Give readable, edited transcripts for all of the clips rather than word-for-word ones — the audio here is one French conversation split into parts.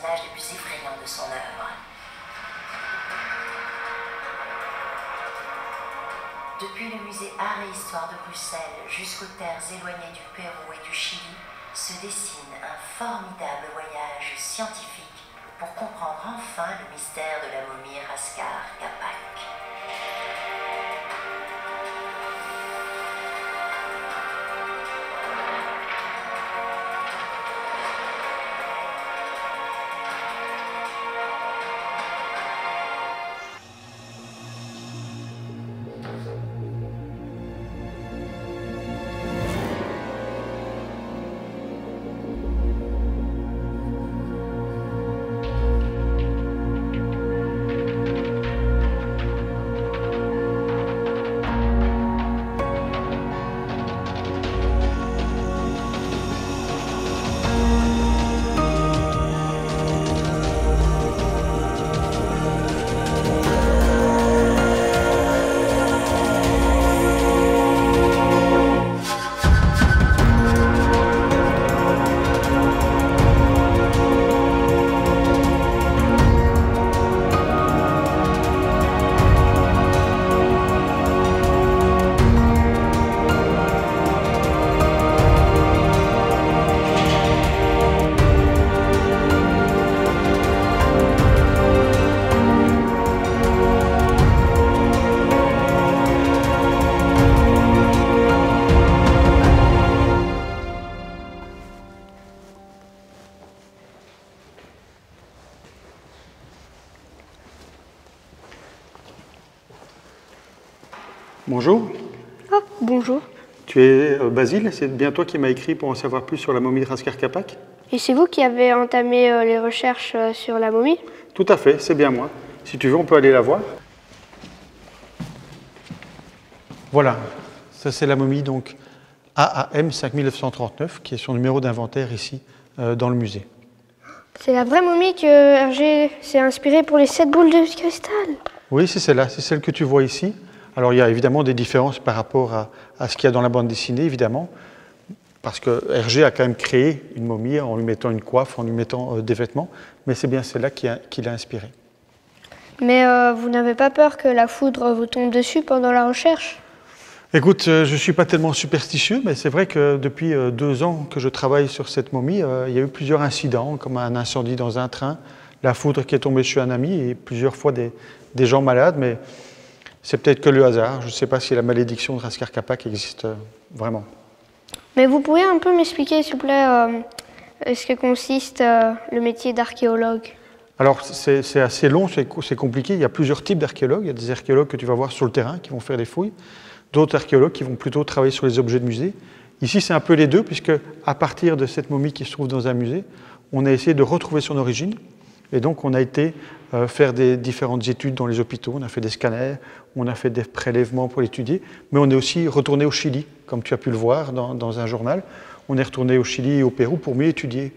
personnages les plus effrayants de son œuvre. Depuis le musée Art et Histoire de Bruxelles jusqu'aux terres éloignées du Pérou et du Chili, se dessine un formidable voyage scientifique pour comprendre enfin le mystère de la momie Raskar Kapak. Bonjour. Ah, bonjour. Tu es Basile, c'est bien toi qui m'as écrit pour en savoir plus sur la momie de Raskar Kapak? Et c'est vous qui avez entamé les recherches sur la momie? Tout à fait, c'est bien moi. Si tu veux, on peut aller la voir. Voilà, ça c'est la momie donc AAM 5939, qui est son numéro d'inventaire ici dans le musée. C'est la vraie momie que Hergé s'est inspirée pour les 7 boules de cristal? Oui, c'est celle-là, c'est celle que tu vois ici. Alors il y a évidemment des différences par rapport à ce qu'il y a dans la bande dessinée, évidemment, parce que Hergé a quand même créé une momie en lui mettant une coiffe, en lui mettant des vêtements, mais c'est bien celle-là qui l'a inspiré. Mais vous n'avez pas peur que la foudre vous tombe dessus pendant la recherche? Écoute, je ne suis pas tellement superstitieux, mais c'est vrai que depuis 2 ans que je travaille sur cette momie, il y a eu plusieurs incidents, comme un incendie dans un train, la foudre qui est tombée sur un ami et plusieurs fois des gens malades, mais c'est peut-être que le hasard. Je ne sais pas si la malédiction de Raskar Kapak existe vraiment. Mais vous pourriez un peu m'expliquer, s'il vous plaît, ce que consiste le métier d'archéologue? Alors, c'est assez long, c'est compliqué. Il y a plusieurs types d'archéologues. Il y a des archéologues que tu vas voir sur le terrain qui vont faire des fouilles, d'autres archéologues qui vont plutôt travailler sur les objets de musée. Ici, c'est un peu les deux, puisque à partir de cette momie qui se trouve dans un musée, on a essayé de retrouver son origine. Et donc, on a été faire des différentes études dans les hôpitaux. On a fait des scanners, on a fait des prélèvements pour l'étudier, mais on est aussi retourné au Chili, comme tu as pu le voir dans un journal. On est retourné au Chili et au Pérou pour mieux étudier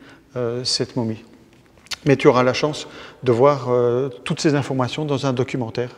cette momie. Mais tu auras la chance de voir toutes ces informations dans un documentaire.